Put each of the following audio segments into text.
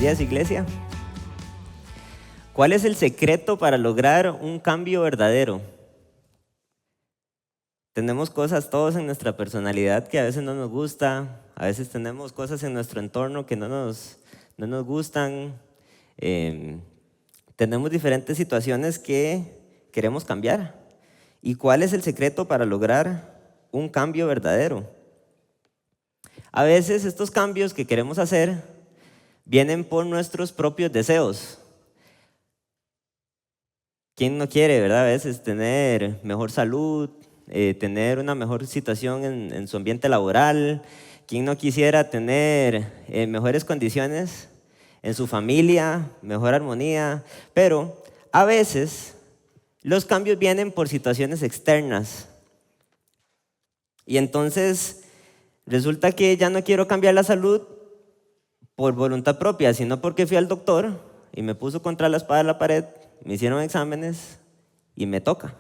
días, iglesia. ¿Cuál es el secreto para lograr un cambio verdadero? Tenemos cosas todos en nuestra personalidad que a veces no nos gusta, a veces tenemos cosas en nuestro entorno que no nos gustan, tenemos diferentes situaciones que queremos cambiar. ¿Y cuál es el secreto para lograr un cambio verdadero? A veces estos cambios que queremos hacer vienen por nuestros propios deseos. ¿Quién no quiere, verdad? A veces tener mejor salud, tener una mejor situación en su ambiente laboral. ¿Quién no quisiera tener mejores condiciones en su familia, mejor armonía? Pero a veces los cambios vienen por situaciones externas. Y entonces resulta que ya no quiero cambiar la salud por voluntad propia, sino porque fui al doctor y me puso contra la espada de la pared, me hicieron exámenes y me toca.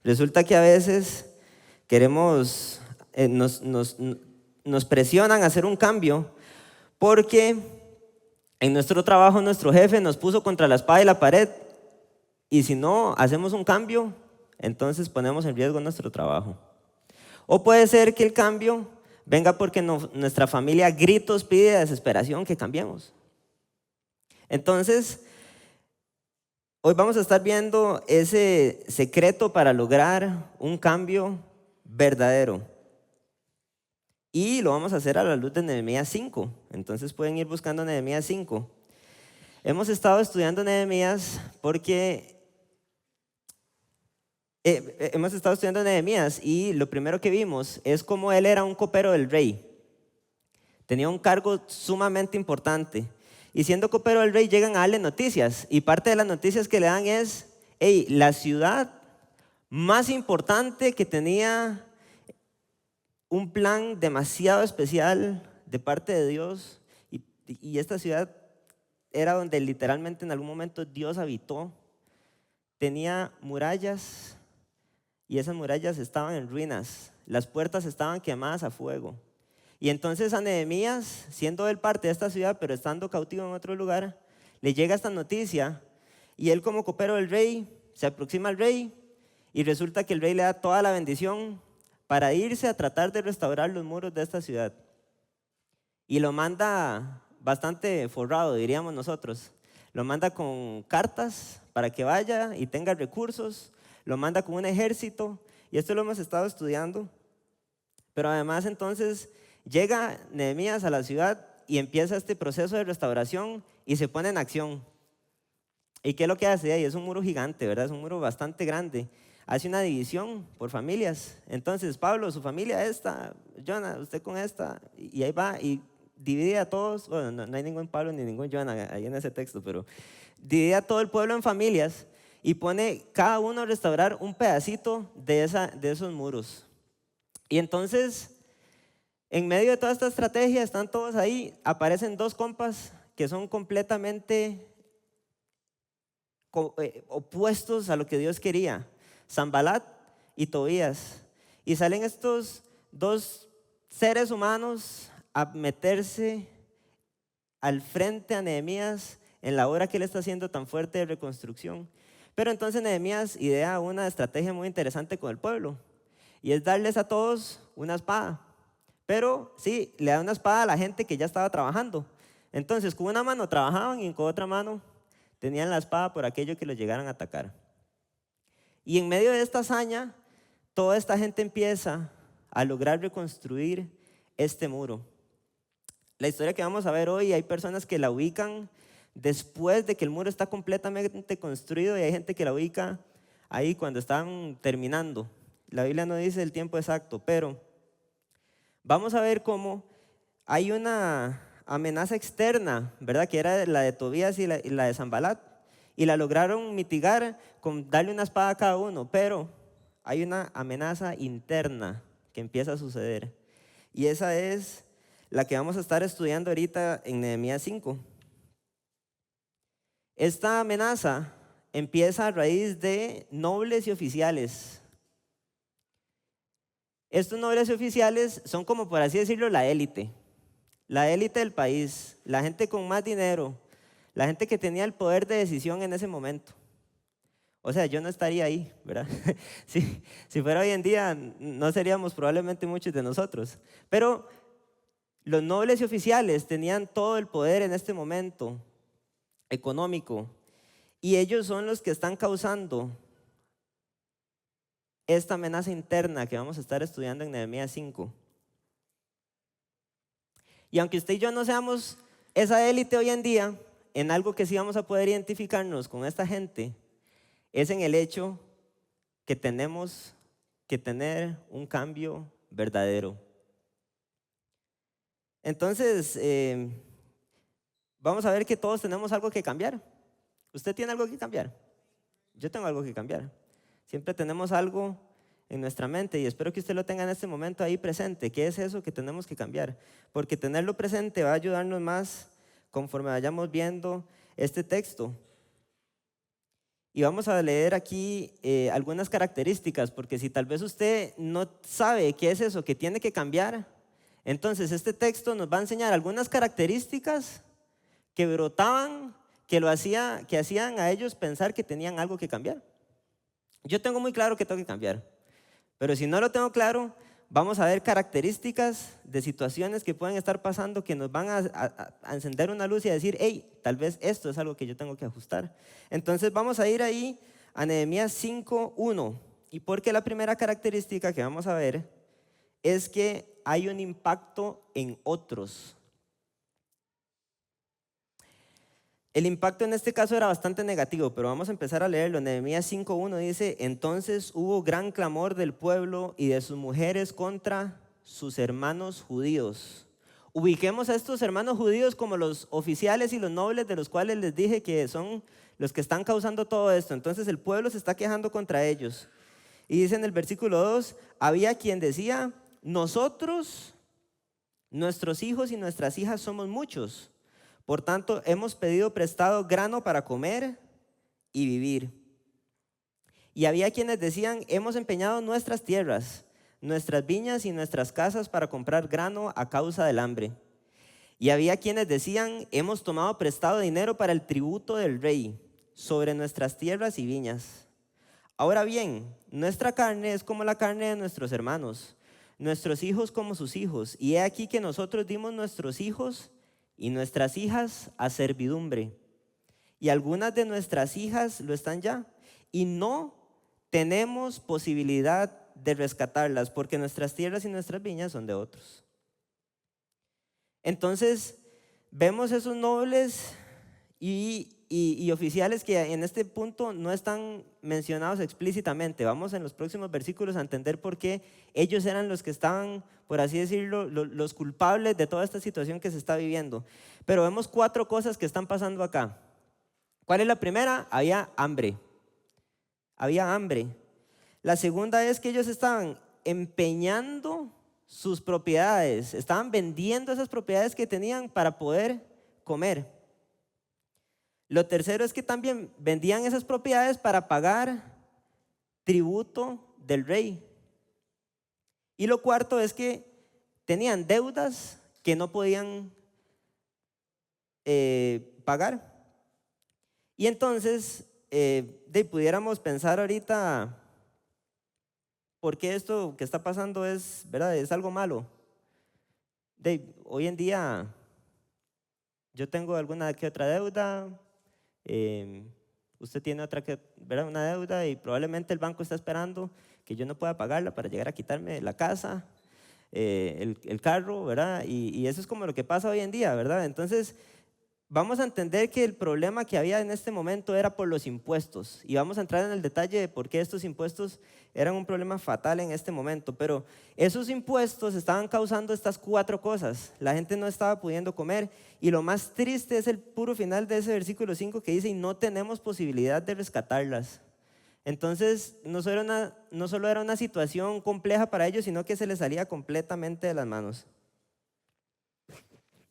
Resulta que a veces queremos, nos presionan a hacer un cambio porque en nuestro trabajo nuestro jefe nos puso contra la espada y la pared y si no hacemos un cambio, entonces ponemos en riesgo nuestro trabajo. O puede ser que el cambio venga porque nuestra familia a gritos pide de desesperación que cambiemos. Entonces, hoy vamos a estar viendo ese secreto para lograr un cambio verdadero. Y lo vamos a hacer a la luz de Nehemías 5. Entonces pueden ir buscando Nehemías 5. Hemos estado estudiando Nehemías porque hemos estado estudiando Nehemías y lo primero que vimos es cómo él era un copero del rey. Tenía un cargo sumamente importante. Y siendo copero del rey llegan a darle noticias. Y parte de las noticias que le dan es, hey, la ciudad más importante que tenía un plan demasiado especial de parte de Dios. Y esta ciudad era donde literalmente en algún momento Dios habitó. Tenía murallas y esas murallas estaban en ruinas. Las puertas estaban quemadas a fuego. Y entonces a Nehemías, siendo él parte de esta ciudad, pero estando cautivo en otro lugar, le llega esta noticia y él como copero del rey se aproxima al rey y resulta que el rey le da toda la bendición para irse a tratar de restaurar los muros de esta ciudad. Y lo manda bastante forrado, diríamos nosotros. Lo manda con cartas para que vaya y tenga recursos, lo manda con un ejército y esto lo hemos estado estudiando. Pero además entonces llega Nehemías a la ciudad y empieza este proceso de restauración y se pone en acción. ¿Y qué es lo que hace ahí? Es un muro gigante, ¿verdad? Es un muro bastante grande. Hace una división por familias. Entonces, Pablo, su familia esta, Jonah, usted con esta, y ahí va y divide a todos. Bueno, no hay ningún Pablo ni ningún Jonah ahí en ese texto, pero divide a todo el pueblo en familias y pone cada uno a restaurar un pedacito de esos muros. Y entonces, en medio de toda esta estrategia, están todos ahí, aparecen dos compas que son completamente opuestos a lo que Dios quería, Sanbalat y Tobías. Y salen estos dos seres humanos a meterse al frente a Nehemías en la obra que él está haciendo tan fuerte de reconstrucción. Pero entonces Nehemías idea una estrategia muy interesante con el pueblo y es darles a todos una espada. Pero sí, le da una espada a la gente que ya estaba trabajando. Entonces, con una mano trabajaban y con otra mano tenían la espada por aquello que los llegaran a atacar. Y en medio de esta hazaña, toda esta gente empieza a lograr reconstruir este muro. La historia que vamos a ver hoy, hay personas que la ubican después de que el muro está completamente construido y hay gente que la ubica ahí cuando están terminando. La Biblia no dice el tiempo exacto, pero vamos a ver cómo hay una amenaza externa, ¿verdad? Que era la de Tobías y la de Sanbalat. Y la lograron mitigar con darle una espada a cada uno. Pero hay una amenaza interna que empieza a suceder. Y esa es la que vamos a estar estudiando ahorita en Nehemías 5. Esta amenaza empieza a raíz de nobles y oficiales. Estos nobles y oficiales son como, por así decirlo, la élite. la élite del país, la gente con más dinero, la gente que tenía el poder de decisión en ese momento. O sea, yo no estaría ahí, ¿verdad? Si fuera hoy en día, no seríamos probablemente muchos de nosotros. Pero los nobles y oficiales tenían todo el poder en este momento económico, y ellos son los que están causando esta amenaza interna que vamos a estar estudiando en Nehemías 5. Y aunque usted y yo no seamos esa élite hoy en día, en algo que sí vamos a poder identificarnos con esta gente, es en el hecho que tenemos que tener un cambio verdadero. Entonces, vamos a ver que todos tenemos algo que cambiar. ¿Usted tiene algo que cambiar? Yo tengo algo que cambiar. Siempre tenemos algo en nuestra mente, y espero que usted lo tenga en este momento ahí presente. ¿Qué es eso que tenemos que cambiar? Porque tenerlo presente va a ayudarnos más conforme vayamos viendo este texto. Y vamos a leer aquí algunas características, porque si tal vez usted no sabe qué es eso que tiene que cambiar, entonces este texto nos va a enseñar algunas características que brotaban, que hacían a ellos pensar que tenían algo que cambiar. Yo tengo muy claro que tengo que cambiar, pero si no lo tengo claro, vamos a ver características de situaciones que pueden estar pasando que nos van a encender una luz y a decir, hey, tal vez esto es algo que yo tengo que ajustar. Entonces vamos a ir ahí a Nehemías 5:1. Y porque la primera característica que vamos a ver es que hay un impacto en otros. El impacto en este caso era bastante negativo, pero vamos a empezar a leerlo. Nehemías 5:1 dice: entonces hubo gran clamor del pueblo y de sus mujeres contra sus hermanos judíos. Ubiquemos a estos hermanos judíos como los oficiales y los nobles de los cuales les dije que son los que están causando todo esto. Entonces el pueblo se está quejando contra ellos. Y dice en el versículo 2, había quien decía, nosotros, nuestros hijos y nuestras hijas somos muchos. Por tanto, hemos pedido prestado grano para comer y vivir. Y había quienes decían, hemos empeñado nuestras tierras, nuestras viñas y nuestras casas para comprar grano a causa del hambre. Y había quienes decían, hemos tomado prestado dinero para el tributo del rey sobre nuestras tierras y viñas. Ahora bien, nuestra carne es como la carne de nuestros hermanos, nuestros hijos como sus hijos. Y he aquí que nosotros dimos nuestros hijos y nuestras hijas a servidumbre, y algunas de nuestras hijas lo están ya, y no tenemos posibilidad de rescatarlas, porque nuestras tierras y nuestras viñas son de otros. Entonces, vemos esos nobles y oficiales que en este punto no están mencionados explícitamente. Vamos en los próximos versículos a entender por qué ellos eran los que estaban, por así decirlo, los culpables de toda esta situación que se está viviendo. Pero vemos 4 cosas que están pasando acá. ¿Cuál es la primera? Había hambre. Había hambre. La segunda es que ellos estaban empeñando sus propiedades, estaban vendiendo esas propiedades que tenían para poder comer. Lo tercero es que también vendían esas propiedades para pagar tributo del rey. Y lo cuarto es que tenían deudas que no podían pagar. Y entonces, pudiéramos pensar ahorita, ¿por qué esto que está pasando es, verdad, es algo malo? Hoy en día yo tengo alguna que otra deuda, usted tiene otra que, ¿verdad? Una deuda, y probablemente el banco está esperando que yo no pueda pagarla para llegar a quitarme la casa, el carro, ¿verdad? Y eso es como lo que pasa hoy en día, ¿verdad? Entonces, vamos a entender que el problema que había en este momento era por los impuestos, y vamos a entrar en el detalle de por qué estos impuestos eran un problema fatal en este momento. Pero esos impuestos estaban causando estas 4 cosas. La gente no estaba pudiendo comer, y lo más triste es el puro final de ese versículo 5 que dice, y no tenemos posibilidad de rescatarlas. Entonces, no solo era una situación compleja para ellos, sino que se les salía completamente de las manos.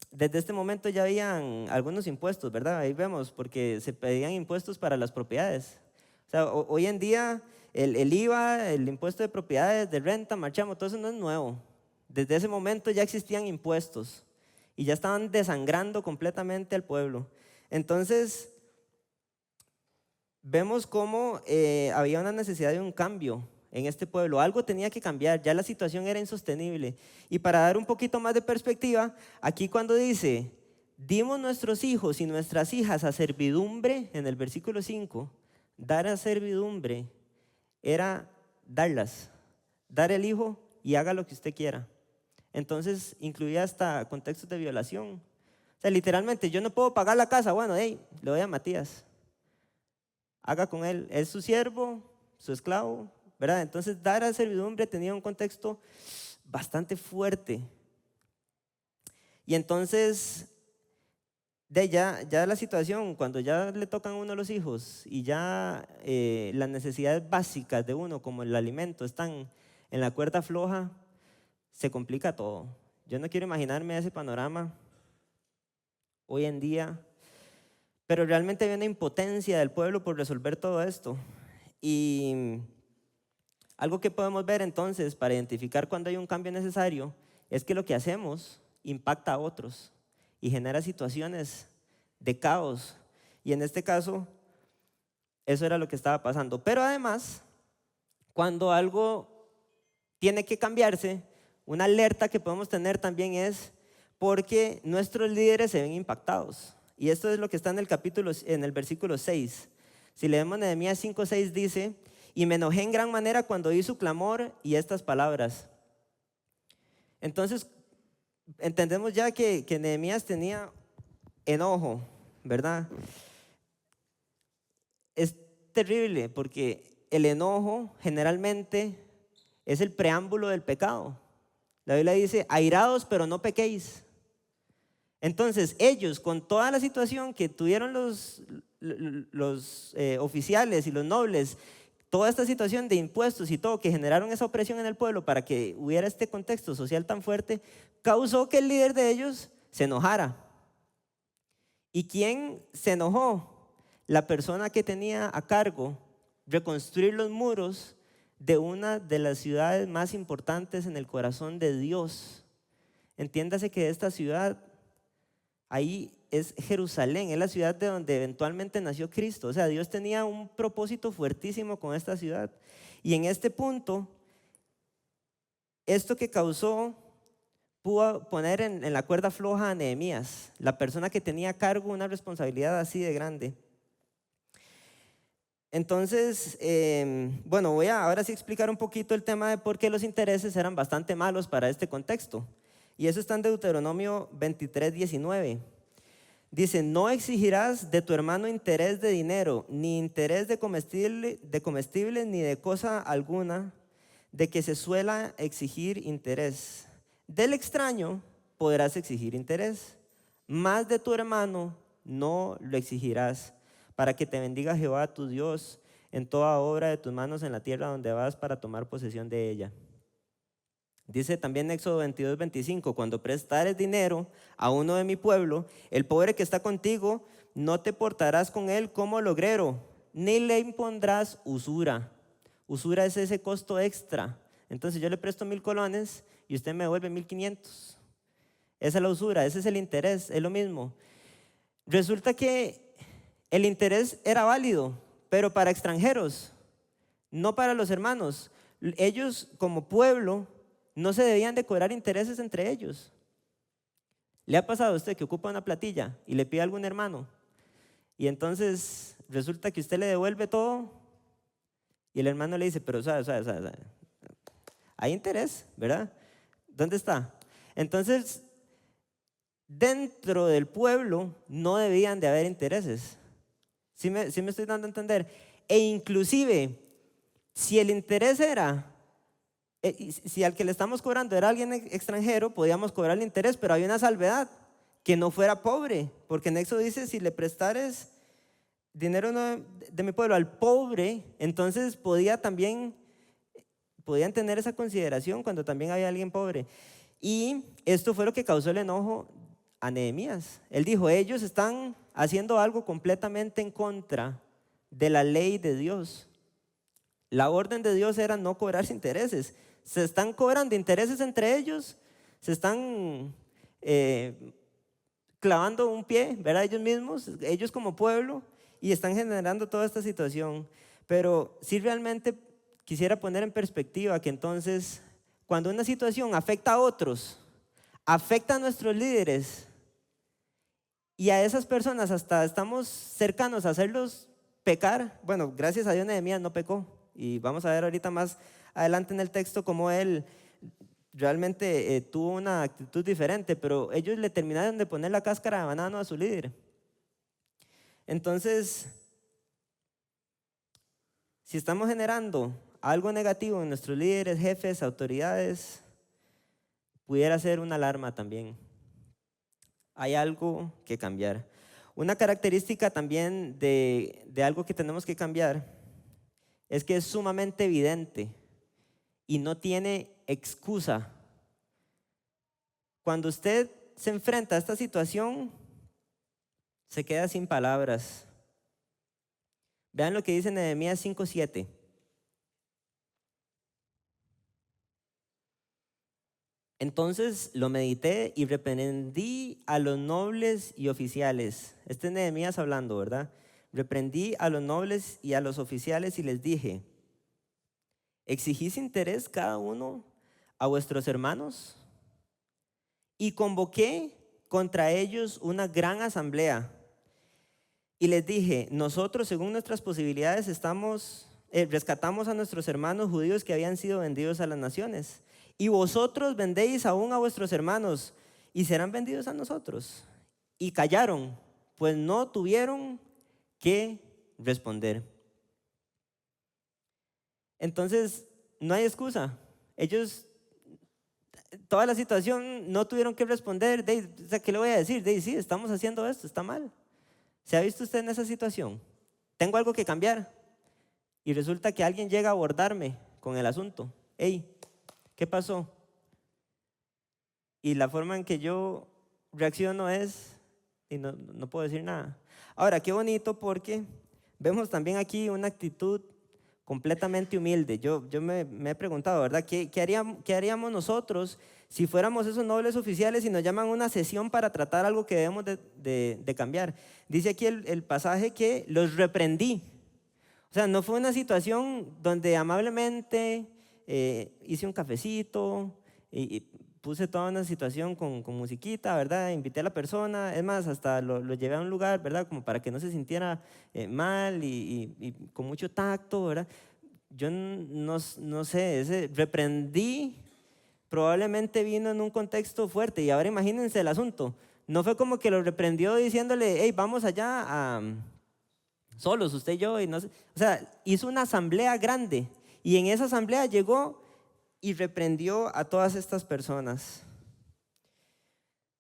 Desde este momento ya habían algunos impuestos, ¿verdad? Ahí vemos, porque se pedían impuestos para las propiedades. O sea, hoy en día el IVA, el impuesto de propiedades, de renta, marchamo, todo eso no es nuevo. Desde ese momento ya existían impuestos. y ya estaban desangrando completamente al pueblo. Entonces, vemos cómo había una necesidad de un cambio en este pueblo. Algo tenía que cambiar, ya la situación era insostenible. Y para dar un poquito más de perspectiva, aquí cuando dice, dimos nuestros hijos y nuestras hijas a servidumbre, en el versículo 5, dar a servidumbre era darlas, dar el hijo y haga lo que usted quiera. Entonces incluía hasta contextos de violación. O sea, literalmente, yo no puedo pagar la casa, bueno, hey, le doy a Matías, haga con él, es su siervo, su esclavo, ¿verdad? Entonces dar a servidumbre tenía un contexto bastante fuerte. Y entonces, ya la situación, cuando ya le tocan a uno los hijos y ya las necesidades básicas de uno, como el alimento, están en la cuerda floja, se complica todo. Yo no quiero imaginarme ese panorama hoy en día, pero realmente hay una impotencia del pueblo por resolver todo esto. Y algo que podemos ver entonces para identificar cuando hay un cambio necesario es que lo que hacemos impacta a otros y genera situaciones de caos. Y en este caso, eso era lo que estaba pasando. Pero además, cuando algo tiene que cambiarse, una alerta que podemos tener también es porque nuestros líderes se ven impactados. Y esto es lo que está en el versículo 6. Si leemos Nehemías 5:6 dice, y me enojé en gran manera cuando oí su clamor y estas palabras. Entonces, entendemos ya que Nehemías tenía enojo, ¿verdad? Es terrible porque el enojo generalmente es el preámbulo del pecado. La Biblia dice, airados pero no pequéis. Entonces ellos, con toda la situación que tuvieron los oficiales y los nobles, toda esta situación de impuestos y todo que generaron esa opresión en el pueblo para que hubiera este contexto social tan fuerte, causó que el líder de ellos se enojara. ¿Y quién se enojó? La persona que tenía a cargo reconstruir los muros de una de las ciudades más importantes en el corazón de Dios. Entiéndase que esta ciudad, ahí es Jerusalén, es la ciudad de donde eventualmente nació Cristo. O sea, Dios tenía un propósito fuertísimo con esta ciudad. Y en este punto, esto que causó pudo poner en la cuerda floja a Nehemías, la persona que tenía a cargo una responsabilidad así de grande. Entonces, bueno, voy a ahora sí explicar un poquito el tema de por qué los intereses eran bastante malos para este contexto. Y eso está en Deuteronomio 23:19. Dice, no exigirás de tu hermano interés de dinero, ni interés de comestibles, ni de cosa alguna, de que se suela exigir interés. Del extraño podrás exigir interés, mas de tu hermano no lo exigirás, para que te bendiga Jehová tu Dios en toda obra de tus manos en la tierra donde vas para tomar posesión de ella. Dice también Éxodo 22:25, cuando prestares dinero a uno de mi pueblo, el pobre que está contigo, no te portarás con él como logrero, ni le impondrás usura. Usura es ese costo extra. Entonces yo le presto 1,000 colones y usted me devuelve 1,500. Esa es la usura, ese es el interés, es lo mismo. Resulta que el interés era válido, pero para extranjeros, no para los hermanos. Ellos como pueblo no se debían de cobrar intereses entre ellos. ¿Le ha pasado a usted que ocupa una platilla y le pide a algún hermano? Y entonces resulta que usted le devuelve todo y el hermano le dice, pero sabe, hay interés, ¿verdad? ¿Dónde está? Entonces, dentro del pueblo no debían de haber intereses. ¿Sí me estoy dando a entender? E inclusive, si el interés era, si al que le estamos cobrando era alguien extranjero, podíamos cobrarle interés, pero hay una salvedad, que no fuera pobre, porque en Éxodo dice, si le prestares dinero de mi pueblo al pobre, entonces podían tener esa consideración cuando también había alguien pobre. Y esto fue lo que causó el enojo a Nehemías. Él dijo, ellos están haciendo algo completamente en contra de la ley de Dios. La orden de Dios era no cobrarse intereses. Se están cobrando intereses entre ellos, se están clavando un pie, ¿verdad? Ellos mismos, ellos como pueblo, y están generando toda esta situación. Pero sí realmente quisiera poner en perspectiva que entonces, cuando una situación afecta a otros, afecta a nuestros líderes, y a esas personas hasta estamos cercanos a hacerlos pecar. Bueno, gracias a Dios Nehemías no pecó. Y vamos a ver ahorita más adelante en el texto cómo él realmente tuvo una actitud diferente, pero ellos le terminaron de poner la cáscara de banano a su líder. Entonces, si estamos generando algo negativo en nuestros líderes, jefes, autoridades, pudiera ser una alarma también. Hay algo que cambiar. Una característica también de algo que tenemos que cambiar es que es sumamente evidente y no tiene excusa. Cuando usted se enfrenta a esta situación, se queda sin palabras. Vean lo que dice Nehemías 5:7. Entonces lo medité y reprendí a los nobles y oficiales. Este es Nehemías hablando, ¿verdad? Reprendí a los nobles y a los oficiales y les dije: ¿exigís interés cada uno a vuestros hermanos? Y convoqué contra ellos una gran asamblea. Y les dije: nosotros, según nuestras posibilidades, rescatamos a nuestros hermanos judíos que habían sido vendidos a las naciones. Y vosotros vendéis aún a vuestros hermanos y serán vendidos a nosotros. Y callaron, pues no tuvieron que responder. Entonces, no hay excusa. Ellos, toda la situación, no tuvieron que responder. O sea, ¿qué le voy a decir? Sí, estamos haciendo esto, está mal. ¿Se ha visto usted en esa situación? Tengo algo que cambiar. Y resulta que alguien llega a abordarme con el asunto. Hey, ¿qué pasó? Y la forma en que yo reacciono es, y no puedo decir nada. Ahora, qué bonito porque vemos también aquí una actitud completamente humilde. Yo me he preguntado, ¿verdad? ¿Qué haríamos nosotros si fuéramos esos nobles oficiales y nos llaman a una sesión para tratar algo que debemos de cambiar? Dice aquí el pasaje que los reprendí. O sea, no fue una situación donde amablemente hice un cafecito y puse toda una situación con musiquita, ¿verdad? Invité a la persona, es más, hasta lo llevé a un lugar, ¿verdad? Como para que no se sintiera mal y con mucho tacto, ¿verdad? Yo no sé, reprendí, probablemente vino en un contexto fuerte. Y ahora imagínense el asunto. No fue como que lo reprendió diciéndole: hey, vamos allá solos, usted y yo, y no sé. O sea, hizo una asamblea grande y en esa asamblea llegó y reprendió a todas estas personas.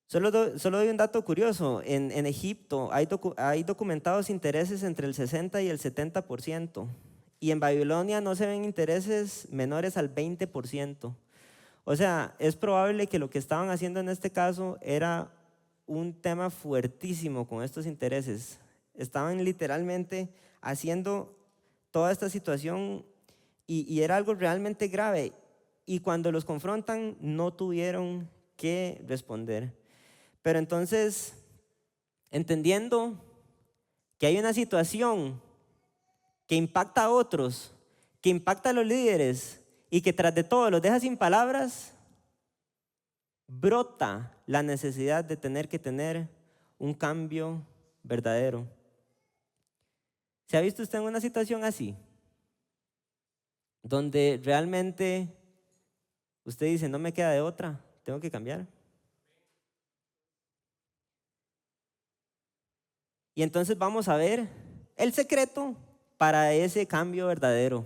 Solo doy un dato curioso. En Egipto hay documentados intereses entre el 60 y el 70%. Y en Babilonia no se ven intereses menores al 20%. O sea, es probable que lo que estaban haciendo en este caso era un tema fuertísimo con estos intereses. Estaban literalmente haciendo toda esta situación y era algo realmente grave. Y cuando los confrontan, no tuvieron que responder. Pero entonces, entendiendo que hay una situación que impacta a otros, que impacta a los líderes y que tras de todo los deja sin palabras, brota la necesidad de tener que tener un cambio verdadero. ¿Se ha visto usted en una situación así? Donde realmente usted dice: no me queda de otra, tengo que cambiar. Y entonces vamos a ver el secreto para ese cambio verdadero.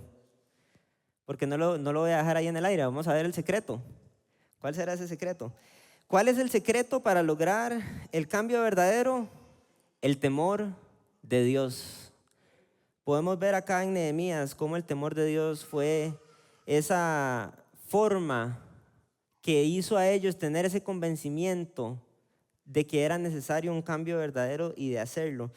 Porque no lo voy a dejar ahí en el aire, vamos a ver el secreto. ¿Cuál será ese secreto? ¿Cuál es el secreto para lograr el cambio verdadero? El temor de Dios. Podemos ver acá en Nehemías cómo el temor de Dios fue esa forma que hizo a ellos tener ese convencimiento de que era necesario un cambio verdadero y de hacerlo.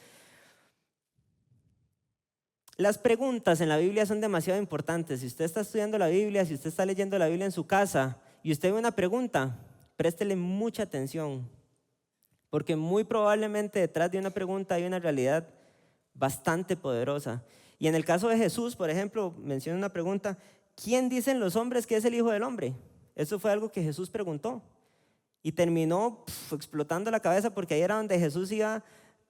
Las preguntas en la Biblia son demasiado importantes. Si usted está estudiando la Biblia, si usted está leyendo la Biblia en su casa y usted ve una pregunta, préstele mucha atención. porque muy probablemente detrás de una pregunta hay una realidad bastante poderosa. Y en el caso de Jesús, por ejemplo, menciona una pregunta: ¿quién dicen los hombres que es el Hijo del Hombre? Eso fue algo que Jesús preguntó. Y terminó explotando la cabeza, porque ahí era donde Jesús iba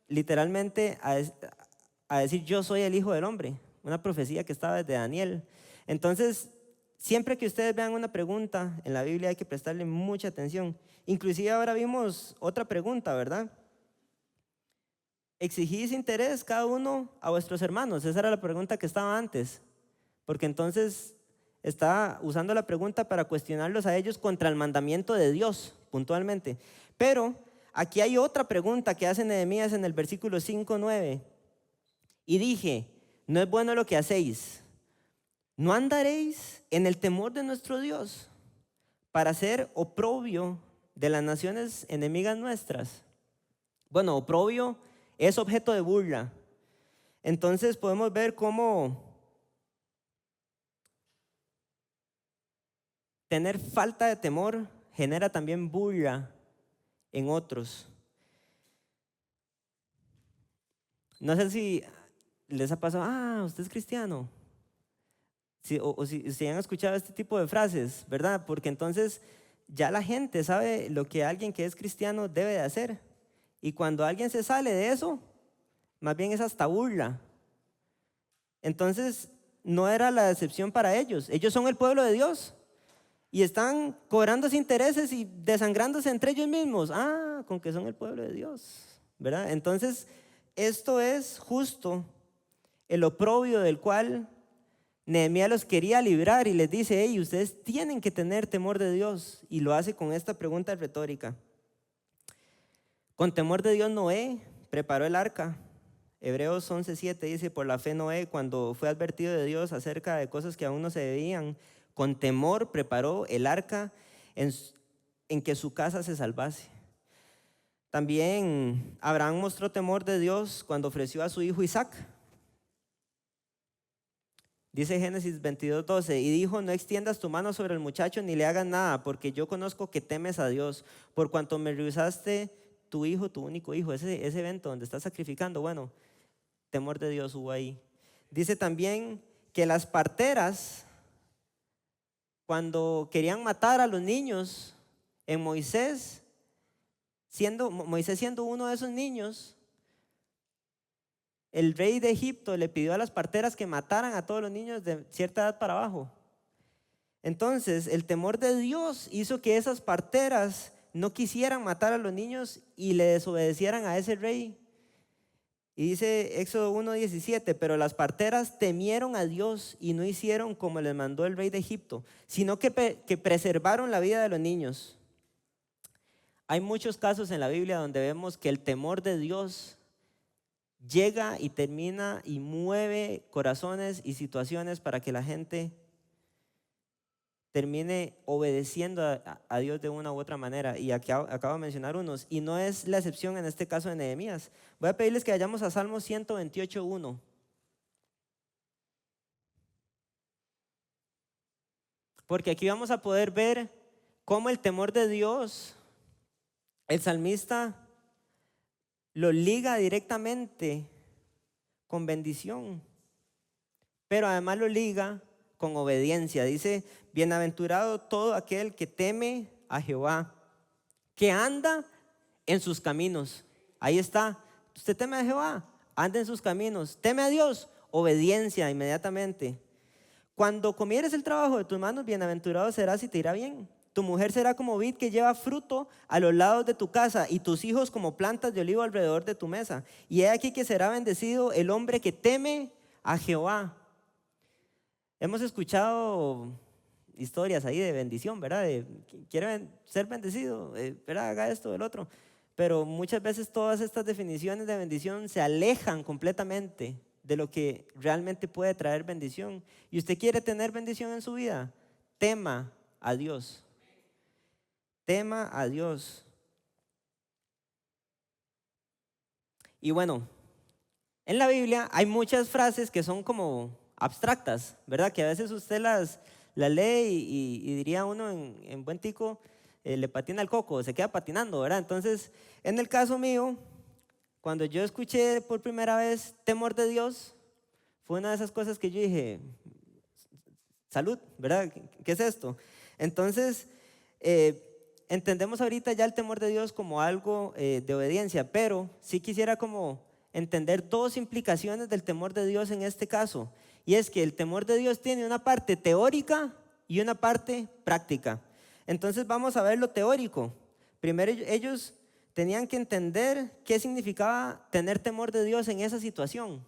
literalmente a decir: yo soy el Hijo del Hombre, una profecía que estaba desde Daniel. Entonces, siempre que ustedes vean una pregunta en la Biblia hay que prestarle mucha atención. Inclusive ahora vimos otra pregunta, ¿verdad? ¿Exigís interés cada uno a vuestros hermanos? Esa era la pregunta que estaba antes, porque entonces está usando la pregunta para cuestionarlos a ellos contra el mandamiento de Dios, puntualmente. Pero aquí hay otra pregunta que hace Nehemías en el versículo 5:9. Y dije: no es bueno lo que hacéis. ¿No andaréis en el temor de nuestro Dios para ser oprobio de las naciones enemigas nuestras? Bueno, oprobio es objeto de burla. Entonces podemos ver cómo tener falta de temor genera también burla en otros. No sé si les ha pasado: usted es cristiano. O si han escuchado este tipo de frases, ¿verdad? Porque entonces ya la gente sabe lo que alguien que es cristiano debe de hacer. Y cuando alguien se sale de eso, más bien es hasta burla. Entonces, no era la decepción para ellos. Ellos son el pueblo de Dios y están cobrándose intereses y desangrándose entre ellos mismos. Con que son el pueblo de Dios, ¿verdad? Entonces, esto es justo el oprobio del cual Nehemías los quería librar, y les dice: hey, ustedes tienen que tener temor de Dios. Y lo hace con esta pregunta retórica. Con temor de Dios Noé preparó el arca. Hebreos 11:7 dice: por la fe Noé, cuando fue advertido de Dios acerca de cosas que aún no se veían, con temor preparó el arca en que su casa se salvase. También Abraham mostró temor de Dios cuando ofreció a su hijo Isaac. Dice Génesis 22:12: y dijo: no extiendas tu mano sobre el muchacho ni le hagas nada, porque yo conozco que temes a Dios, por cuanto me rehusaste tu hijo, tu único hijo. Ese evento donde estás sacrificando, bueno, temor de Dios hubo ahí. Dice también que las parteras, cuando querían matar a los niños en Moisés siendo uno de esos niños, el rey de Egipto le pidió a las parteras que mataran a todos los niños de cierta edad para abajo. Entonces, el temor de Dios hizo que esas parteras no quisieran matar a los niños y le desobedecieran a ese rey. Y dice Éxodo 1:17: pero las parteras temieron a Dios y no hicieron como les mandó el rey de Egipto, sino que preservaron la vida de los niños. Hay muchos casos en la Biblia donde vemos que el temor de Dios llega y termina y mueve corazones y situaciones para que la gente termine obedeciendo a Dios de una u otra manera. Y aquí acabo de mencionar unos, y no es la excepción en este caso de Nehemías. Voy a pedirles que vayamos a Salmo 128:1. Porque aquí vamos a poder ver cómo el temor de Dios, el salmista lo liga directamente con bendición, pero además lo liga con obediencia. Dice: bienaventurado todo aquel que teme a Jehová, que anda en sus caminos. Ahí está. Usted teme a Jehová, anda en sus caminos. Teme a Dios, obediencia inmediatamente. Cuando comieres el trabajo de tus manos, bienaventurado serás y te irá bien. Tu mujer será como vid que lleva fruto a los lados de tu casa, y tus hijos como plantas de olivo alrededor de tu mesa. Y he aquí que será bendecido el hombre que teme a Jehová. Hemos escuchado historias ahí de bendición, ¿verdad? De quiere ser bendecido, ¿verdad? Haga esto, el otro. Pero muchas veces todas estas definiciones de bendición se alejan completamente de lo que realmente puede traer bendición. Y usted quiere tener bendición en su vida, tema a Dios. Tema a Dios. Y bueno, en la Biblia hay muchas frases que son como abstractas, ¿verdad? Que a veces usted las lee y diría uno en buen tico: le patina el coco, se queda patinando, ¿verdad? Entonces, en el caso mío, cuando yo escuché por primera vez temor de Dios, fue una de esas cosas que yo dije, salud, ¿verdad? ¿Qué es esto? Entonces, entendemos ahorita ya el temor de Dios como algo de obediencia, pero sí quisiera como entender dos implicaciones del temor de Dios en este caso. Y es que el temor de Dios tiene una parte teórica y una parte práctica. Entonces vamos a ver lo teórico. Primero ellos tenían que entender qué significaba tener temor de Dios en esa situación.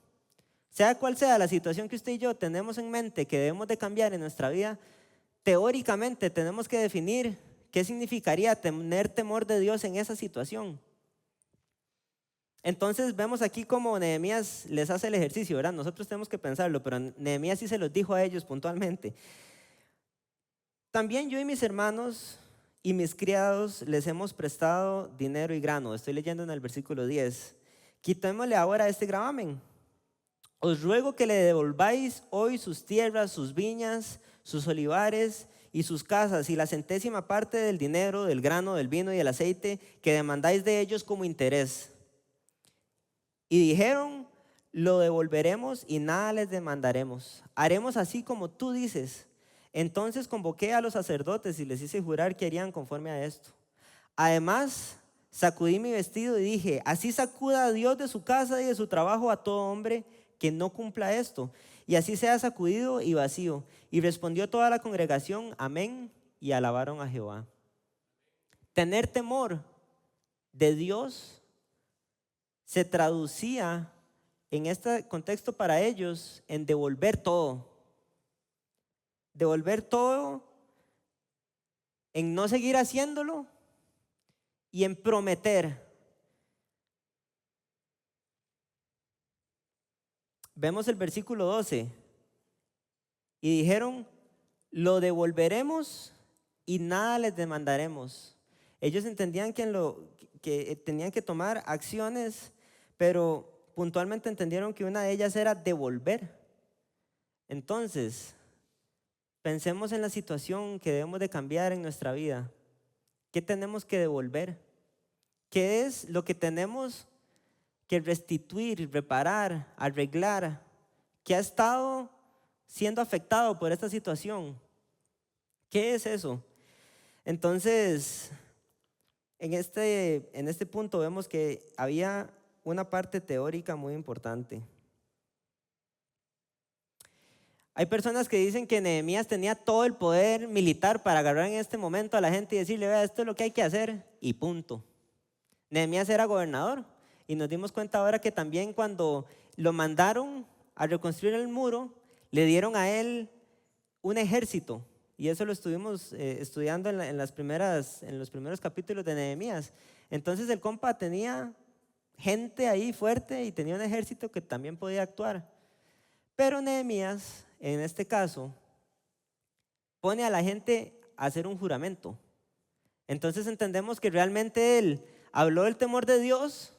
Sea cual sea la situación que usted y yo tenemos en mente que debemos de cambiar en nuestra vida, teóricamente tenemos que definir qué significaría tener temor de Dios en esa situación. Entonces vemos aquí cómo Nehemías les hace el ejercicio, ¿verdad? Nosotros tenemos que pensarlo, pero Nehemías sí se los dijo a ellos puntualmente. También yo y mis hermanos y mis criados les hemos prestado dinero y grano. Estoy leyendo en el versículo 10. Quitémosle ahora este gravamen. Os ruego que le devolváis hoy sus tierras, sus viñas, sus olivares y sus casas y la centésima parte del dinero, del grano, del vino y del aceite que demandáis de ellos como interés. Y dijeron, lo devolveremos y nada les demandaremos. Haremos así como tú dices. Entonces convoqué a los sacerdotes y les hice jurar que harían conforme a esto. Además, sacudí mi vestido y dije, así sacuda a Dios de su casa y de su trabajo a todo hombre que no cumpla esto. Y así sea sacudido y vacío. Y respondió toda la congregación, amén, y alabaron a Jehová. Tener temor de Dios se traducía en este contexto para ellos en devolver todo. Devolver todo, en no seguir haciéndolo y en prometer. Vemos el versículo 12. Y dijeron, lo devolveremos y nada les demandaremos. Ellos entendían que tenían que tomar acciones, pero puntualmente entendieron que una de ellas era devolver. Entonces, pensemos en la situación que debemos de cambiar en nuestra vida. ¿Qué tenemos que devolver? ¿Qué es lo que tenemos que restituir, reparar, arreglar, que ha estado siendo afectado por esta situación? ¿Qué es eso? Entonces, en este punto vemos que había una parte teórica muy importante. Hay personas que dicen que Nehemías tenía todo el poder militar para agarrar en este momento a la gente y decirle, vea, esto es lo que hay que hacer y punto. Nehemías era gobernador y nos dimos cuenta ahora que también cuando lo mandaron a reconstruir el muro, le dieron a él un ejército. Y eso lo estuvimos estudiando en los primeros capítulos de Nehemías. Entonces el compa tenía gente ahí fuerte y tenía un ejército que también podía actuar. Pero Nehemías, en este caso, pone a la gente a hacer un juramento. Entonces entendemos que realmente él habló del temor de Dios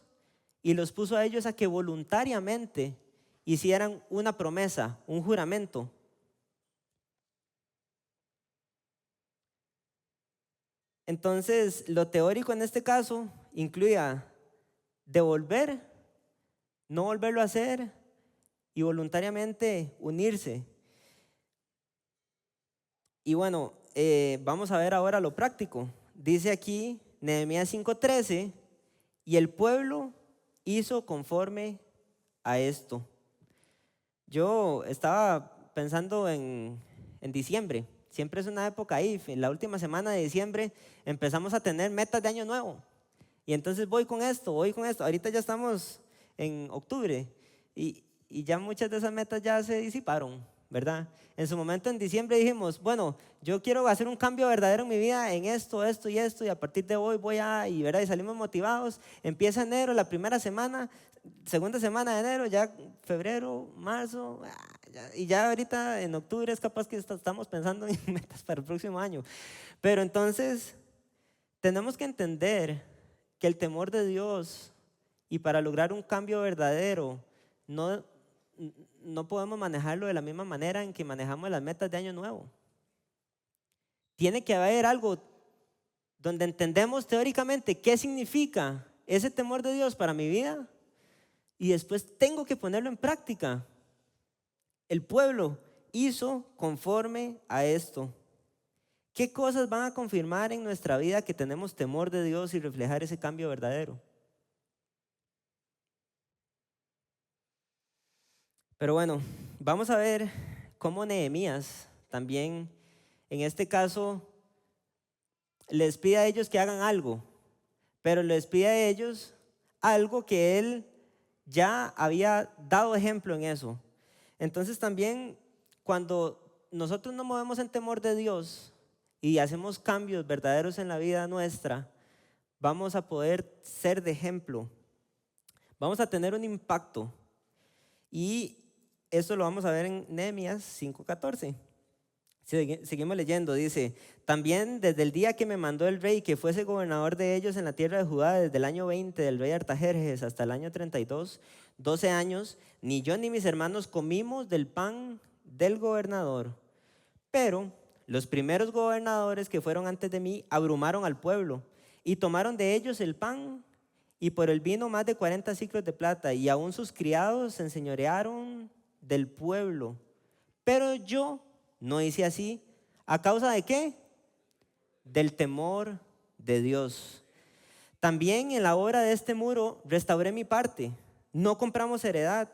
y los puso a ellos a que voluntariamente hicieran una promesa, un juramento. Entonces, lo teórico en este caso incluía devolver, no volverlo a hacer y voluntariamente unirse. Y bueno, vamos a ver ahora lo práctico. Dice aquí Nehemías 5:13, y el pueblo hizo conforme a esto. Yo estaba pensando en diciembre. Siempre es una época ahí, en la última semana de diciembre empezamos a tener metas de año nuevo. Y entonces voy con esto. Ahorita ya estamos en octubre y ya muchas de esas metas ya se disiparon, ¿verdad? En su momento en diciembre dijimos, bueno, yo quiero hacer un cambio verdadero en mi vida en esto, esto y esto, y a partir de hoy ¿verdad? Y salimos motivados. Empieza enero, la primera semana, segunda semana de enero, ya febrero, marzo, y ya ahorita en octubre es capaz que estamos pensando en metas para el próximo año. Pero entonces tenemos que entender que el temor de Dios, y para lograr un cambio verdadero, no podemos manejarlo de la misma manera en que manejamos las metas de año nuevo. Tiene que haber algo donde entendemos teóricamente qué significa ese temor de Dios para mi vida y después tengo que ponerlo en práctica. El pueblo hizo conforme a esto. ¿Qué cosas van a confirmar en nuestra vida que tenemos temor de Dios y reflejar ese cambio verdadero? Pero bueno, vamos a ver cómo Nehemías también, en este caso, les pide a ellos que hagan algo, pero les pide a ellos algo que él ya había dado ejemplo en eso. Entonces también cuando nosotros nos movemos en temor de Dios y hacemos cambios verdaderos en la vida nuestra, vamos a poder ser de ejemplo, vamos a tener un impacto. Y eso lo vamos a ver en Nehemías 5:14. Seguimos leyendo, dice: también desde el día que me mandó el rey que fuese gobernador de ellos en la tierra de Judá, desde el año 20 del rey Artajerjes hasta el año 32, 12 años, ni yo ni mis hermanos comimos del pan del gobernador. Pero los primeros gobernadores que fueron antes de mí abrumaron al pueblo y tomaron de ellos el pan y por el vino más de 40 siclos de plata, y aún sus criados se enseñorearon del pueblo. Pero yo no hice así. ¿A causa de qué? Del temor de Dios. También en la obra de este muro restauré mi parte. No compramos heredad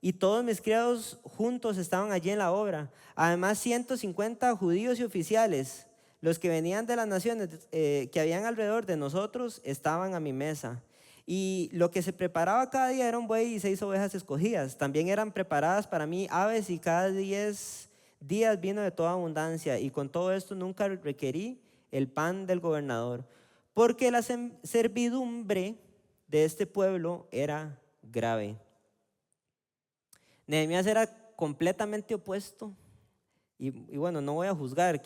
y todos mis criados juntos estaban allí en la obra. Además 150 judíos y oficiales, los que venían de las naciones que habían alrededor de nosotros, estaban a mi mesa. Y lo que se preparaba cada día era un buey y 6 ovejas escogidas. También eran preparadas para mí aves, y cada 10 días vino de toda abundancia. Y con todo esto nunca requerí el pan del gobernador, porque la servidumbre de este pueblo era grave. Nehemías era completamente opuesto. Y bueno, no voy a juzgar,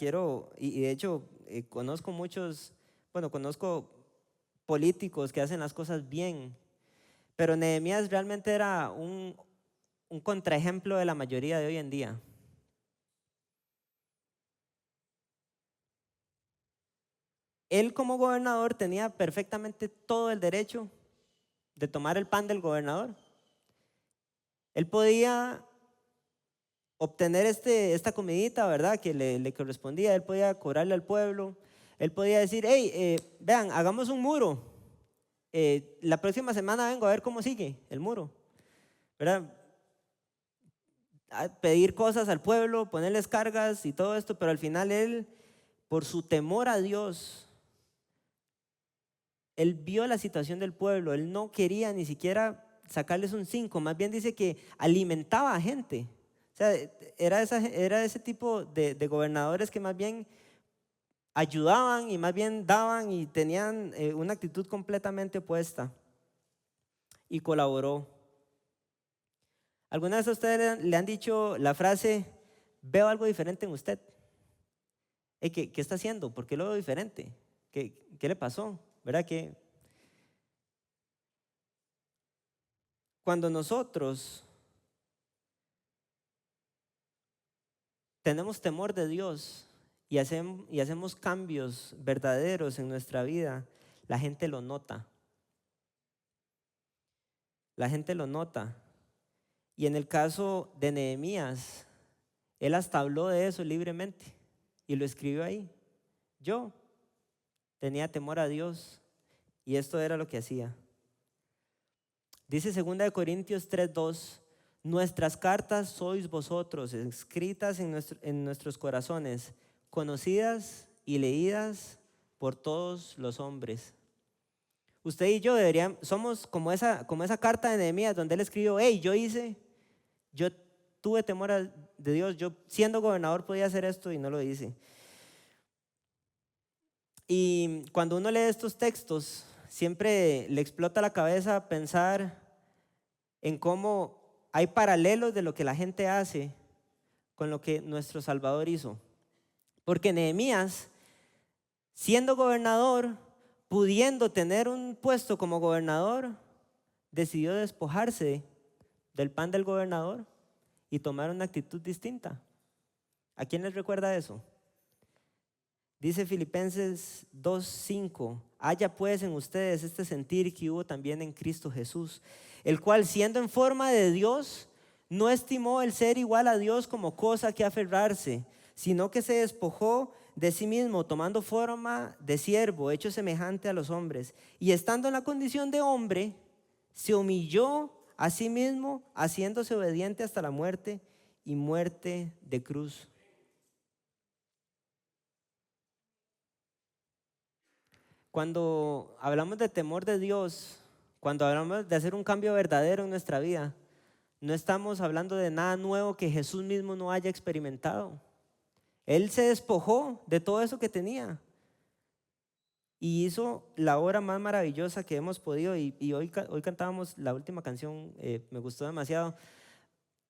y de hecho conozco conozco políticos que hacen las cosas bien, pero Nehemías realmente era un contraejemplo de la mayoría de hoy en día. Él como gobernador tenía perfectamente todo el derecho de tomar el pan del gobernador. Él podía obtener esta comidita, ¿verdad?, que le correspondía. Él podía cobrarle al pueblo. Él podía decir: hey, vean, hagamos un muro. La próxima semana vengo a ver cómo sigue el muro, ¿verdad? A pedir cosas al pueblo, ponerles cargas y todo esto, pero al final él, por su temor a Dios, él vio la situación del pueblo. Él no quería ni siquiera sacarles un 5, más bien dice que alimentaba a gente. O sea, era ese tipo de gobernadores que más bien ayudaban y más bien daban y tenían una actitud completamente opuesta, y colaboró. ¿Alguna vez a ustedes le han dicho la frase: veo algo diferente en usted? ¿Qué está haciendo? ¿Por qué lo veo diferente? ¿Qué le pasó? ¿Verdad que cuando nosotros tenemos temor de Dios y hacemos cambios verdaderos en nuestra vida, la gente lo nota? La gente lo nota. Y en el caso de Nehemías, él hasta habló de eso libremente y lo escribió ahí. Yo tenía temor a Dios y esto era lo que hacía. Dice 2 Corintios 3:2: nuestras cartas sois vosotros, escritas en nuestros corazones, conocidas y leídas por todos los hombres. Usted y yo somos como esa carta de Nehemías, donde él escribió: hey, yo tuve temor de Dios, yo siendo gobernador podía hacer esto y no lo hice. Y cuando uno lee estos textos, siempre le explota la cabeza pensar en cómo hay paralelos de lo que la gente hace con lo que nuestro Salvador hizo. Porque Nehemías, siendo gobernador, pudiendo tener un puesto como gobernador, decidió despojarse del pan del gobernador y tomar una actitud distinta. ¿A quién les recuerda eso? Dice Filipenses 2:5, haya pues en ustedes este sentir que hubo también en Cristo Jesús, el cual siendo en forma de Dios, no estimó el ser igual a Dios como cosa que aferrarse, sino que se despojó de sí mismo, tomando forma de siervo, hecho semejante a los hombres, y estando en la condición de hombre, se humilló a sí mismo, haciéndose obediente hasta la muerte y muerte de cruz. Cuando hablamos de temor de Dios, cuando hablamos de hacer un cambio verdadero en nuestra vida, no estamos hablando de nada nuevo que Jesús mismo no haya experimentado. Él se despojó de todo eso que tenía y hizo la obra más maravillosa que hemos podido. Y hoy cantábamos la última canción, me gustó demasiado.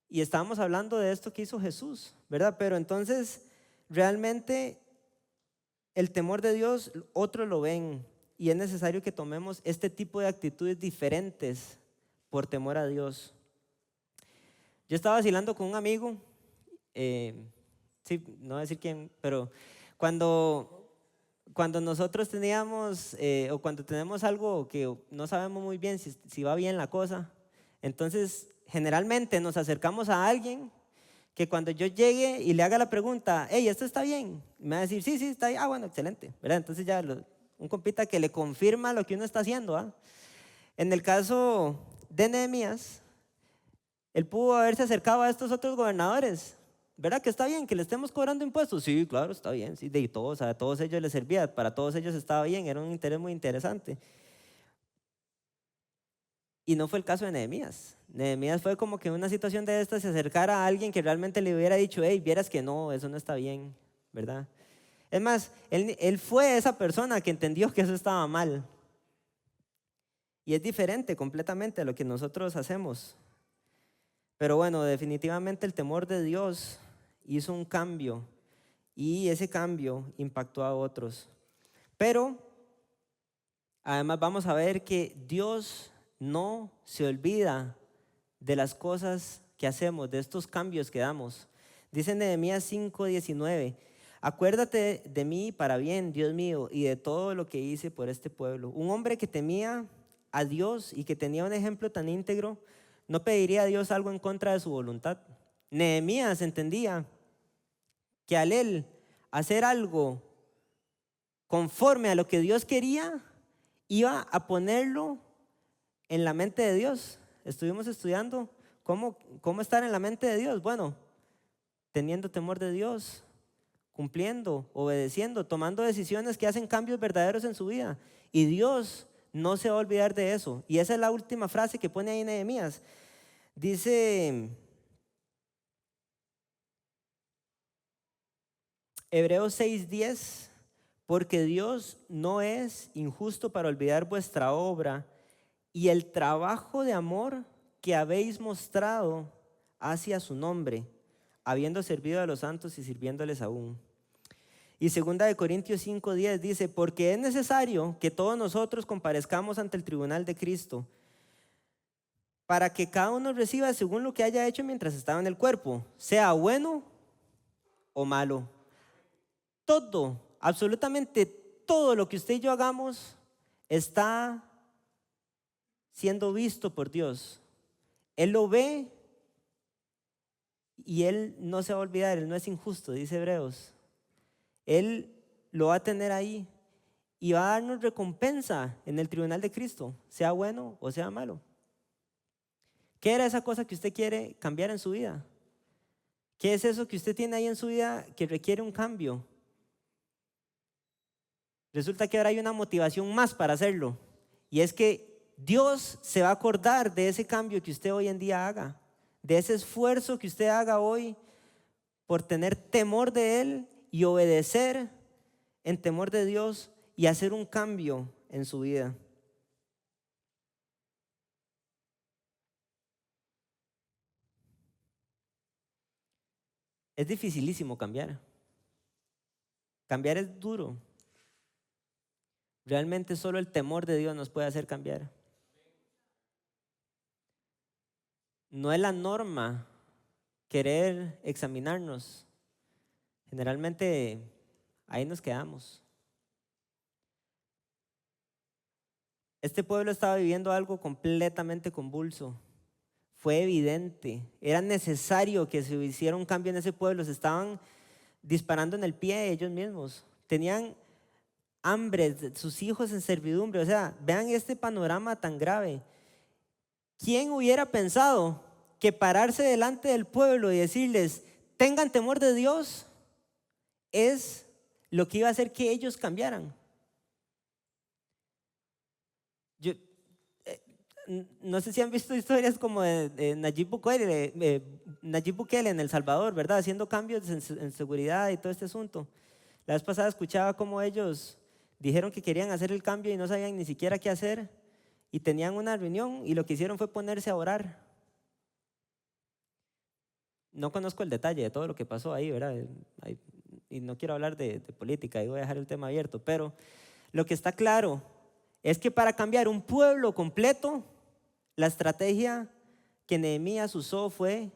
Y estábamos hablando de esto que hizo Jesús, ¿verdad? Pero entonces, realmente el temor de Dios, otros lo ven y es necesario que tomemos este tipo de actitudes diferentes por temor a Dios. Yo estaba vacilando con un amigo, sí, no voy a decir quién, pero cuando nosotros teníamos o cuando tenemos algo que no sabemos muy bien si va bien la cosa, entonces generalmente nos acercamos a alguien que cuando yo llegue y le haga la pregunta, hey, ¿esto está bien? Me va a decir, sí, sí, está bien. Ah, bueno, excelente, ¿verdad? Entonces ya un compita que le confirma lo que uno está haciendo, ¿ah? En el caso de Nehemías, él pudo haberse acercado a estos otros gobernadores, ¿verdad? Que está bien, que le estemos cobrando impuestos. Sí, claro, está bien, sí, de todos, a todos ellos les servía, para todos ellos estaba bien, era un interés muy interesante. Y no fue el caso de Nehemías. Nehemías fue como que en una situación de esta se acercara a alguien que realmente le hubiera dicho, hey, vieras que no, eso no está bien, ¿verdad? Es más, él fue esa persona que entendió que eso estaba mal. Y es diferente completamente a lo que nosotros hacemos. Pero bueno, definitivamente el temor de Dios hizo un cambio y ese cambio impactó a otros. Pero además vamos a ver que Dios no se olvida de las cosas que hacemos, de estos cambios que damos. Dice en Nehemías 5:19, acuérdate de mí para bien, Dios mío, y de todo lo que hice por este pueblo. Un hombre que temía a Dios y que tenía un ejemplo tan íntegro, no pediría a Dios algo en contra de su voluntad. Nehemías entendía que al él hacer algo conforme a lo que Dios quería, iba a ponerlo en la mente de Dios. Estuvimos estudiando cómo estar en la mente de Dios. Bueno, teniendo temor de Dios, cumpliendo, obedeciendo, tomando decisiones que hacen cambios verdaderos en su vida. Y Dios no se va a olvidar de eso. Y esa es la última frase que pone ahí Nehemías. Dice Hebreos 6:10, porque Dios no es injusto para olvidar vuestra obra y el trabajo de amor que habéis mostrado hacia su nombre, habiendo servido a los santos y sirviéndoles aún. Y 2 Corintios 5:10 dice, porque es necesario que todos nosotros comparezcamos ante el tribunal de Cristo, para que cada uno reciba según lo que haya hecho mientras estaba en el cuerpo, sea bueno o malo. Todo, absolutamente todo lo que usted y yo hagamos está siendo visto por Dios. Él lo ve y Él no se va a olvidar, Él no es injusto, dice Hebreos. Él lo va a tener ahí y va a darnos recompensa en el tribunal de Cristo, sea bueno o sea malo. ¿Qué era esa cosa que usted quiere cambiar en su vida? ¿Qué es eso que usted tiene ahí en su vida que requiere un cambio? Resulta que ahora hay una motivación más para hacerlo, y es que Dios se va a acordar de ese cambio que usted hoy en día haga, de ese esfuerzo que usted haga hoy por tener temor de Él y obedecer en temor de Dios y hacer un cambio en su vida. Es dificilísimo cambiar. Cambiar es duro. Realmente solo el temor de Dios nos puede hacer cambiar. No es la norma querer examinarnos. Generalmente ahí nos quedamos. Este pueblo estaba viviendo algo completamente convulso. Fue evidente, era necesario que se hiciera un cambio en ese pueblo. Se estaban disparando en el pie ellos mismos. Tenían hambre, sus hijos en servidumbre. O sea, vean este panorama tan grave. ¿Quién hubiera pensado que pararse delante del pueblo y decirles, tengan temor de Dios, es lo que iba a hacer que ellos cambiaran? Yo, no sé si han visto historias como de Nayib Bukele en El Salvador, ¿verdad? Haciendo cambios en seguridad y todo este asunto. La vez pasada escuchaba cómo ellos dijeron que querían hacer el cambio y no sabían ni siquiera qué hacer. Y tenían una reunión y lo que hicieron fue ponerse a orar. No conozco el detalle de todo lo que pasó ahí, ¿verdad? Y no quiero hablar de política, y voy a dejar el tema abierto. Pero lo que está claro es que para cambiar un pueblo completo, la estrategia que Nehemías usó fue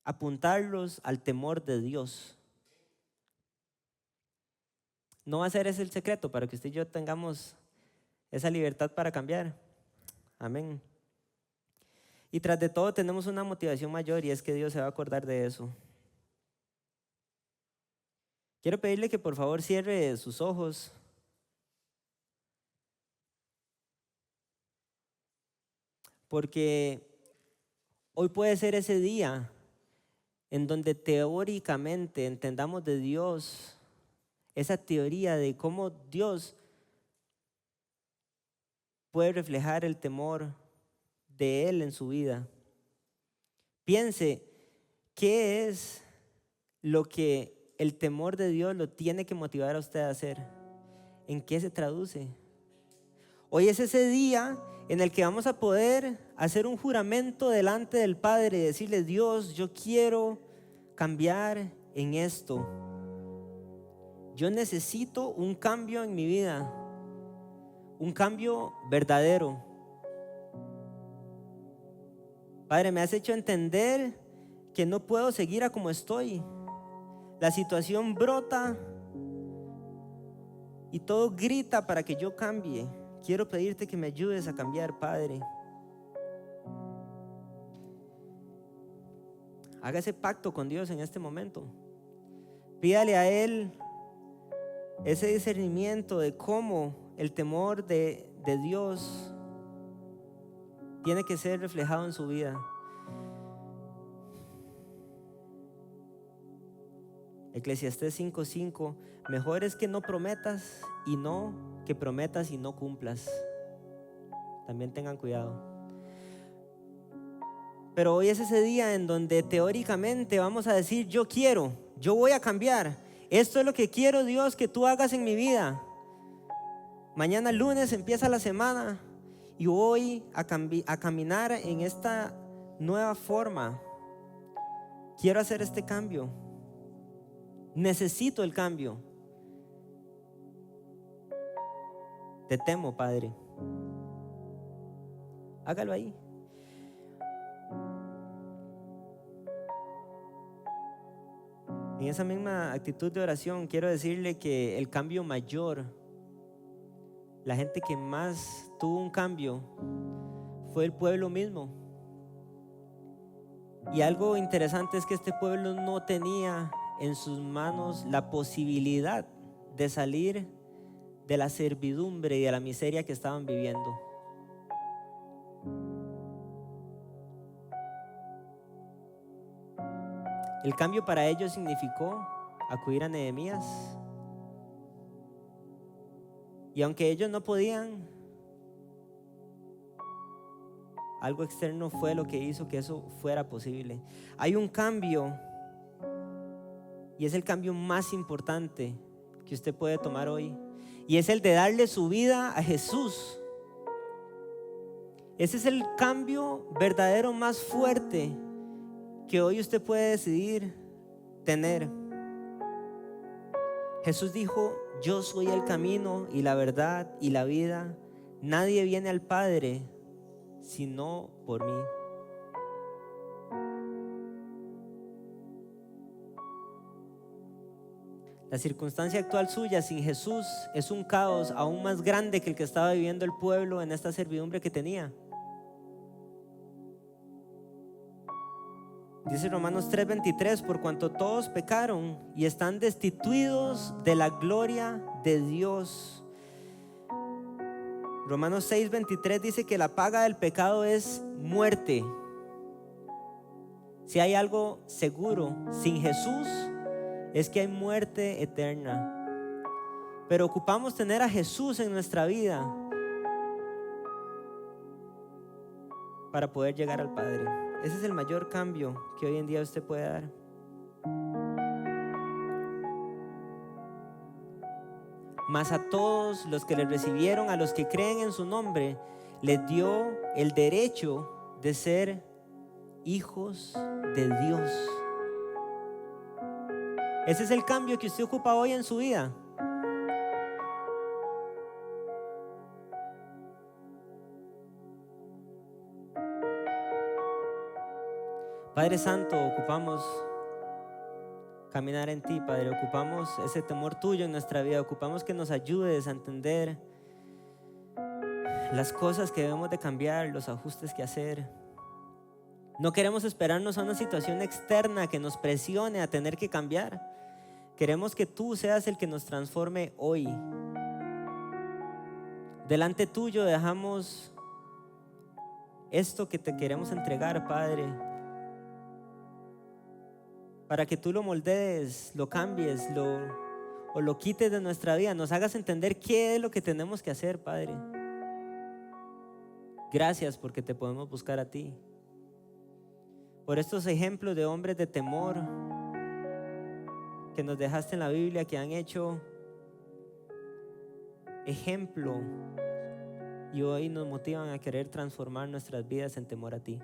apuntarlos al temor de Dios. No va a ser ese el secreto para que usted y yo tengamos esa libertad para cambiar. Amén. Y tras de todo tenemos una motivación mayor y es que Dios se va a acordar de eso. Quiero pedirle que por favor cierre sus ojos. Porque hoy puede ser ese día en donde teóricamente entendamos de Dios, esa teoría de cómo Dios puede reflejar el temor de Él en su vida. Piense, ¿qué es lo que el temor de Dios lo tiene que motivar a usted a hacer? ¿En qué se traduce? Hoy es ese día en el que vamos a poder hacer un juramento delante del Padre y decirle, Dios, yo quiero cambiar en esto. Yo necesito un cambio en mi vida, un cambio verdadero. Padre, me has hecho entender que no puedo seguir a como estoy. La situación brota y todo grita para que yo cambie. Quiero pedirte que me ayudes a cambiar, Padre. Haga ese pacto con Dios en este momento. Pídale a Él ese discernimiento de cómo el temor de Dios tiene que ser reflejado en su vida. Eclesiastés 5:5, mejor es que no prometas y no que prometas y no cumplas. También tengan cuidado. Pero hoy es ese día en donde teóricamente vamos a decir, yo quiero, yo voy a cambiar. Esto es lo que quiero, Dios, que tú hagas en mi vida. Mañana lunes empieza la semana y voy a caminar en esta nueva forma. Quiero hacer este cambio. Necesito el cambio. Te temo, Padre. Hágalo ahí. En esa misma actitud de oración quiero decirle que el cambio mayor, la gente que más tuvo un cambio fue el pueblo mismo. Y algo interesante es que este pueblo no tenía en sus manos la posibilidad de salir de la servidumbre y de la miseria que estaban viviendo. El cambio para ellos significó acudir a Nehemías. Y aunque ellos no podían, algo externo fue lo que hizo que eso fuera posible. Hay un cambio, y es el cambio más importante que usted puede tomar hoy, y es el de darle su vida a Jesús. Ese es el cambio verdadero más fuerte que hoy usted puede decidir tener. Jesús dijo, yo soy el camino y la verdad y la vida. Nadie viene al Padre sino por mí. La circunstancia actual suya sin Jesús es un caos aún más grande que el que estaba viviendo el pueblo en esta servidumbre que tenía. Dice Romanos 3:23, por cuanto todos pecaron y están destituidos de la gloria de Dios. Romanos 6:23 dice que la paga del pecado es muerte. Si hay algo seguro sin Jesús, es que hay muerte eterna. Pero ocupamos tener a Jesús en nuestra vida para poder llegar al Padre. Ese es el mayor cambio que hoy en día usted puede dar. Mas a todos los que le recibieron, a los que creen en su nombre, les dio el derecho de ser hijos de Dios. Ese es el cambio que usted ocupa hoy en su vida. Padre Santo, ocupamos caminar en ti, Padre. Ocupamos ese temor tuyo en nuestra vida. Ocupamos que nos ayudes a entender las cosas que debemos de cambiar, los ajustes que hacer. No queremos esperarnos a una situación externa que nos presione a tener que cambiar. Queremos que tú seas el que nos transforme hoy. Delante tuyo dejamos esto que te queremos entregar, Padre, para que tú lo moldees, lo cambies, o lo quites de nuestra vida, nos hagas entender qué es lo que tenemos que hacer, Padre. Gracias porque te podemos buscar a ti. Por estos ejemplos de hombres de temor que nos dejaste en la Biblia, que han hecho ejemplo y hoy nos motivan a querer transformar nuestras vidas en temor a ti.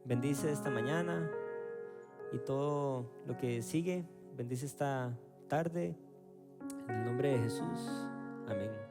Bendice esta mañana y todo lo que sigue. Bendice esta tarde. En el nombre de Jesús. Amén.